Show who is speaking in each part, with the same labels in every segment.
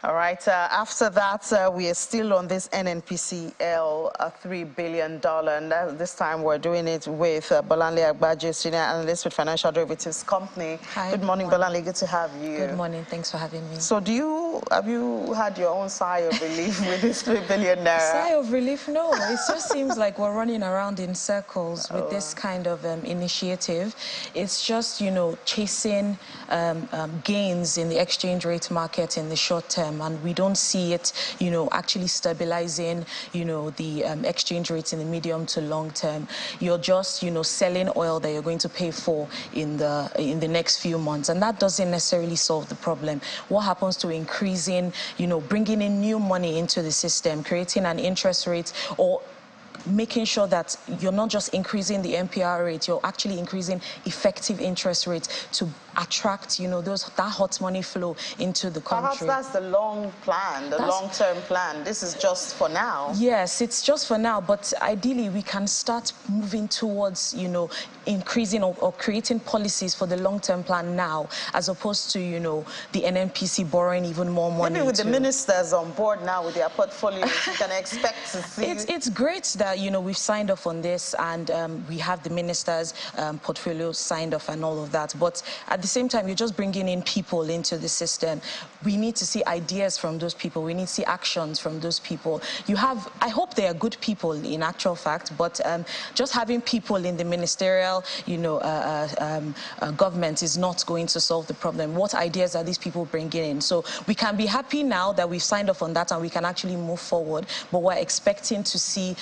Speaker 1: All right. After that, we are still on this NNPCL $3 billion. And this time we're doing it with Bolanle Agbaje, Senior Analyst with Financial Derivatives Company.
Speaker 2: Hi.
Speaker 1: Good morning, Bolanle. Good to have you.
Speaker 2: Good morning. Thanks for having me.
Speaker 1: So have you had your own sigh of relief with this $3 billion?
Speaker 2: Sigh of relief? No. It just seems like we're running around in circles with this kind of initiative. It's just, chasing gains in the exchange rate market in the short term. And we don't see it, actually stabilizing, the exchange rates in the medium to long term. You're just, selling oil that you're going to pay for in the next few months, and that doesn't necessarily solve the problem. What happens to increasing, bringing in new money into the system, creating an interest rate, or making sure that you're not just increasing the MPR rate, you're actually increasing effective interest rates to attract, that hot money flow into the country.
Speaker 1: Perhaps that's the long plan, the long-term plan. This is just for now. Yes,
Speaker 2: it's just for now, but ideally we can start moving towards, increasing or creating policies for the long-term plan now, as opposed to, the NNPC borrowing even more money.
Speaker 1: Maybe with the ministers on board now with their portfolios, you can expect to see.
Speaker 2: It's great that, we've signed off on this, and we have the ministers' portfolios signed off and all of that. But at the same time, you're just bringing in people into the system. We need to see ideas from those people. We need to see actions from those people. I hope they are good people in actual fact, but just having people in the ministerial, government is not going to solve the problem. What ideas are these people bringing in? So we can be happy now that we've signed off on that and we can actually move forward, but we're expecting to see,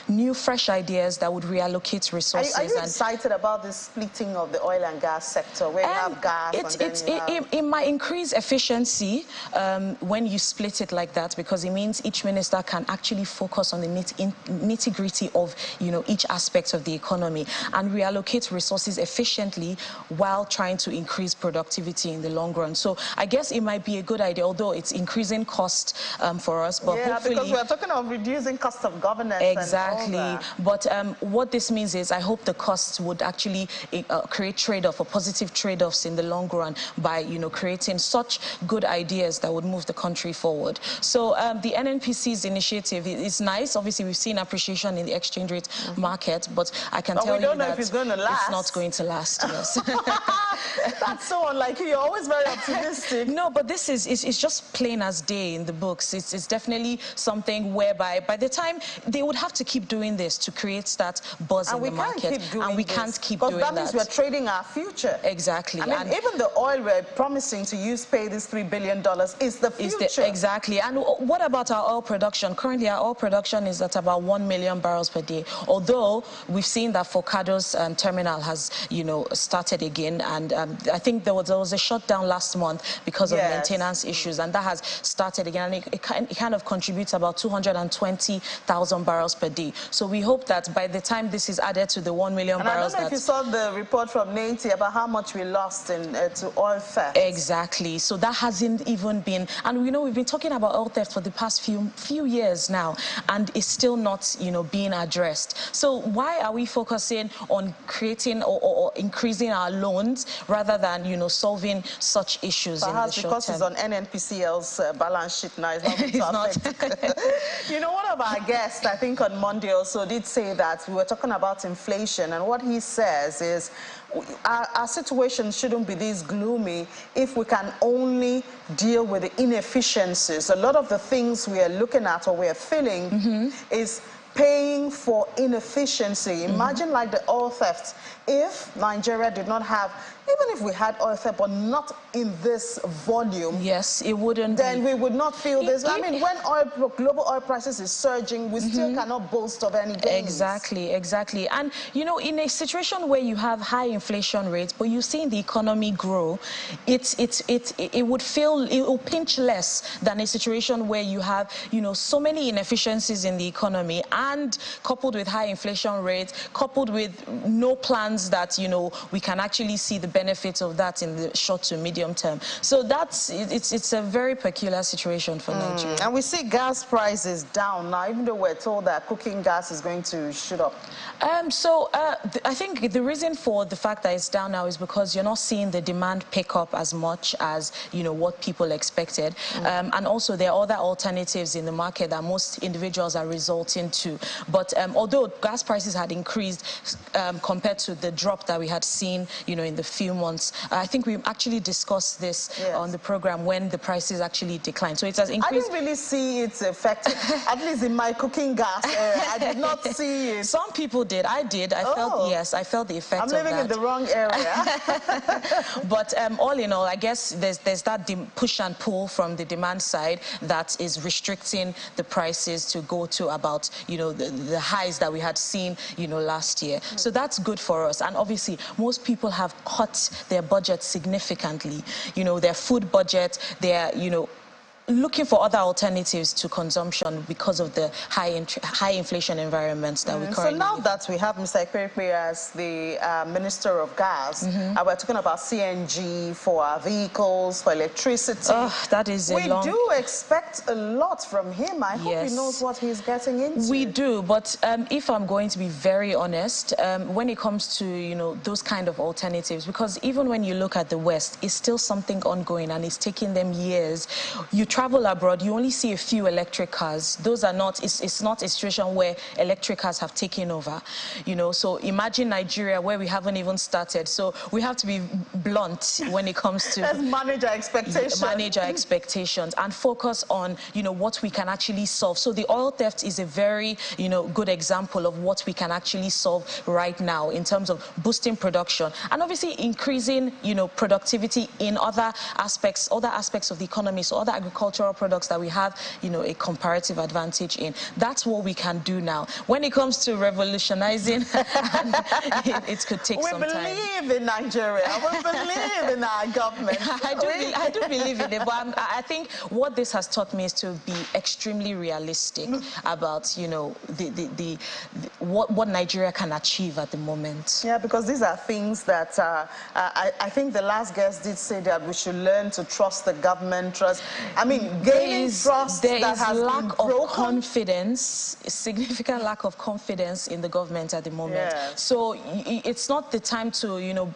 Speaker 2: new, fresh ideas that would reallocate resources.
Speaker 1: Are you excited about the splitting of the oil and gas sector, where you have gas
Speaker 2: it might increase efficiency when you split it like that, because it means each minister can actually focus on the nitty-gritty of, each aspect of the economy and reallocate resources efficiently while trying to increase productivity in the long run. So I guess it might be a good idea, although it's increasing cost for us. But hopefully,
Speaker 1: because we're talking of reducing cost of governance.
Speaker 2: Exactly. But what this means is I hope the costs would actually create trade-off or positive trade-offs in the long run by, creating such good ideas that would move the country forward. So the NNPC's initiative is nice. Obviously, we've seen appreciation in the exchange rate market, but I can tell you that
Speaker 1: it's not
Speaker 2: going to last, yes.
Speaker 1: That's so unlike you. You're always very optimistic.
Speaker 2: No, but this it's just plain as day in the books. It's definitely something whereby by the time they would have to keep doing this to create that buzz in the market, and we can't keep doing that.
Speaker 1: Because that means we're trading our future.
Speaker 2: Exactly.
Speaker 1: I mean, even the oil we're promising to pay this $3 billion is the future.
Speaker 2: Exactly. And what about our oil production? Currently, our oil production is at about 1 million barrels per day. Although we've seen that Forcados terminal has, started again, and I think there was a shutdown last month because of maintenance issues, and that has started again, and it kind of contributes about 220,000 barrels per day. So we hope that by the time this is added to the 1 million barrels,
Speaker 1: I don't know if you saw the report from Nancy about how much we lost to oil theft.
Speaker 2: Exactly. So that hasn't even been, and we've been talking about oil theft for the past few years now, and it's still not, being addressed. So why are we focusing on creating or increasing our loans rather than, solving such issues in the short term?
Speaker 1: Perhaps because it's on NNPCL's balance sheet now. It's not. One of our guests, I think on Monday also, did say that we were talking about inflation, and what he says is our situation shouldn't be this gloomy if we can only deal with the inefficiencies. A lot of the things we are looking at or we are feeling is paying for inefficiency. Imagine like the oil theft. If Nigeria did not have, even if we had oil theft, but not in this volume,
Speaker 2: yes, it wouldn't.
Speaker 1: Then we would not feel this. I mean, when global oil prices is surging, we still cannot boast of any gains.
Speaker 2: Exactly. And in a situation where you have high inflation rates, but you're seeing the economy grow, it will pinch less than a situation where you have so many inefficiencies in the economy, and coupled with high inflation rates, coupled with no plans that we can actually see the benefits of that in the short to medium term. So it's a very peculiar situation for Nigeria.
Speaker 1: And we see gas prices down now, even though we're told that cooking gas is going to shoot up.
Speaker 2: I think the reason for the fact that it's down now is because you're not seeing the demand pick up as much as, you know, what people expected. And also there are other alternatives in the market that most individuals are resorting to. But although gas prices had increased compared to the drop that we had seen, you know, in the few months, I think we actually discussed this on the program when the prices actually declined. So it has increased.
Speaker 1: I didn't really see its effect, at least in my cooking gas area. I did not see it.
Speaker 2: Some people did. I did. I felt, yes, I felt the effect of that.
Speaker 1: I'm living in the wrong area.
Speaker 2: But all in all, I guess there's that push and pull from the demand side that is restricting the prices to go to about, you know, the highs that we had seen, you know, last year. So that's good for us. And obviously, most people have cut their budget significantly. You know, their food budget, their, you know, looking for other alternatives to consumption because of the high inflation environments that we currently
Speaker 1: So now that we have Mr. Ekperekpe as the Minister of Gas, we're talking about CNG for our vehicles, for electricity.
Speaker 2: Oh, that is
Speaker 1: we do expect a lot from him. I hope he knows what he's getting into.
Speaker 2: We do, but if I'm going to be very honest, when it comes to, you know, those kind of alternatives, because even when you look at the West, it's still something ongoing and it's taking them years. You travel abroad, you only see a few electric cars. Those are not, it's not a situation where electric cars have taken over, you know. So imagine Nigeria where we haven't even started. So we have to be blunt when it comes to...
Speaker 1: Let's manage our expectations.
Speaker 2: Manage our expectations and focus on, you know, what we can actually solve. So the oil theft is a very, you know, good example of what we can actually solve right now in terms of boosting production and obviously increasing, you know, productivity in other aspects of the economy, so other agricultural products that we have, you know, a comparative advantage in. That's what we can do now. When it comes to revolutionizing, it could take some time.
Speaker 1: We believe in Nigeria. We believe in our government.
Speaker 2: I do believe in it, but I think what this has taught me is to be extremely realistic about, you know, what Nigeria can achieve at the moment.
Speaker 1: Yeah, because these are things that I think the last guest did say that we should learn to trust the government. I mean, gaining trust
Speaker 2: there
Speaker 1: that
Speaker 2: is
Speaker 1: has
Speaker 2: lack
Speaker 1: been broken.
Speaker 2: of confidence, a significant lack of confidence in the government at the moment.
Speaker 1: Yes.
Speaker 2: So it's not the time to, you know,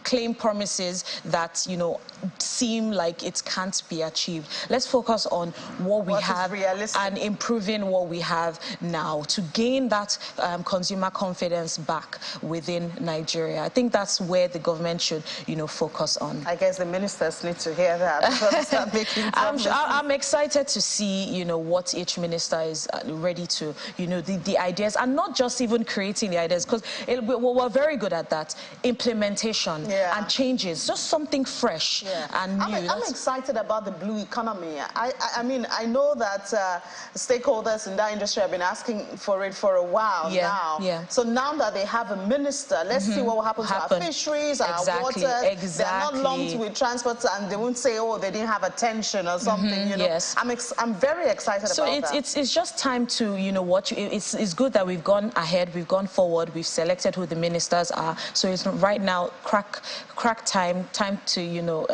Speaker 2: claim promises that, you know, seem like it can't be achieved. Let's focus on what we have and improving what we have now to gain that consumer confidence back within Nigeria. I think that's where the government should, you know, focus on.
Speaker 1: I guess the ministers need to hear that before they start making
Speaker 2: I'm excited to see, you know, what each minister is ready to, you know, the ideas, and not just even creating the ideas, because we're very good at that. Implementation and changes, just something fresh and new.
Speaker 1: I'm excited about the blue economy. I mean, I know that stakeholders in that industry have been asking for it for a while now. So now that they have a minister, let's see what will happen to our fisheries, our waters. They're not lumped with transport, and they won't say, oh, they didn't have attention or something. You know? I'm very excited about that.
Speaker 2: So it's just time to, you know, watch. It's good that we've gone ahead, we've gone forward, we've selected who the ministers are. So it's right now crack time to, you know,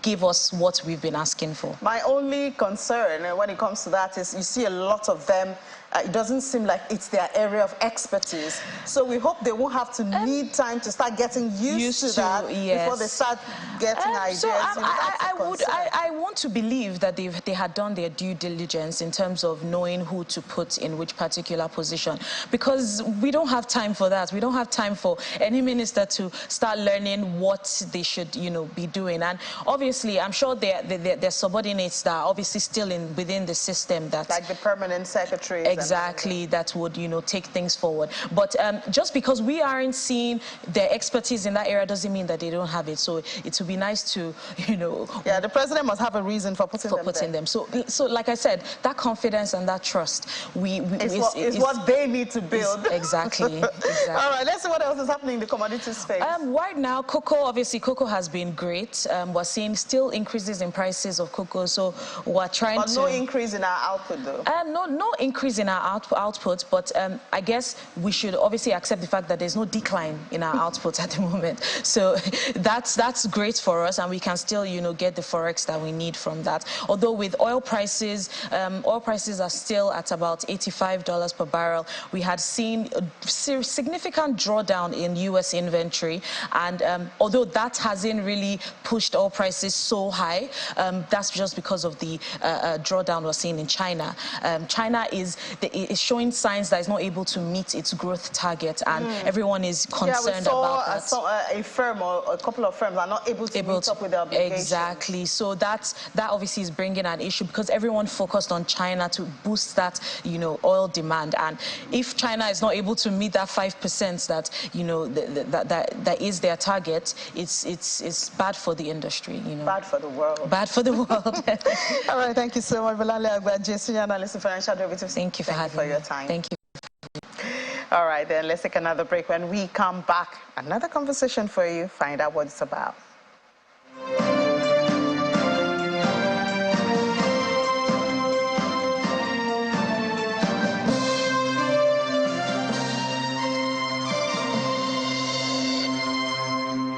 Speaker 2: give us what we've been asking for.
Speaker 1: My only concern when it comes to that is you see a lot of them, it doesn't seem like it's their area of expertise. So we hope they won't have to need time to start getting used to that before they start getting ideas.
Speaker 2: So I want to believe that they had done their due diligence in terms of knowing who to put in which particular position, because we don't have time for that. We don't have time for any minister to start learning what they should, you know, be doing. And obviously, I'm sure their subordinates that are obviously still within the system, that
Speaker 1: like the permanent secretaries.
Speaker 2: Exactly, that would, you know, take things forward. But just because we aren't seeing their expertise in that area doesn't mean that they don't have it. So it would be nice to, you know...
Speaker 1: Yeah, the president must have a reason for putting them.
Speaker 2: So like I said, that confidence and that trust, is
Speaker 1: what they need to build.
Speaker 2: Exactly.
Speaker 1: All right, let's see what else is happening in the commodities space.
Speaker 2: While right now, obviously cocoa has been great. We're seeing still increases in prices of cocoa, so we're trying
Speaker 1: but no increase in our output, though.
Speaker 2: No increase in our output, but I guess we should obviously accept the fact that there's no decline in our output at the moment. So that's great for us, and we can still, get the forex that we need from that. Although with oil prices are still at about $85 per barrel. We had seen a significant drawdown in U.S. inventory, and although that hasn't really pushed oil prices so high, that's just because of the drawdown we're seeing in China. China is showing signs that it's not able to meet its growth target, and everyone is concerned about that.
Speaker 1: A firm or a couple of firms are not able to meet up with their obligations.
Speaker 2: Exactly. So that obviously is bringing an issue, because everyone focused on China to boost that, oil demand. And if China is not able to meet that 5% that is their target, it's bad for the industry.
Speaker 1: Bad for the world.
Speaker 2: Bad for the world.
Speaker 1: All right. Thank you so much, Bolanle Agbaje, senior analyst in financial derivatives.
Speaker 2: Thank you for
Speaker 1: your time.
Speaker 2: Thank you.
Speaker 1: All right, then let's take another break. When we come back, another conversation for you. Find out what it's about.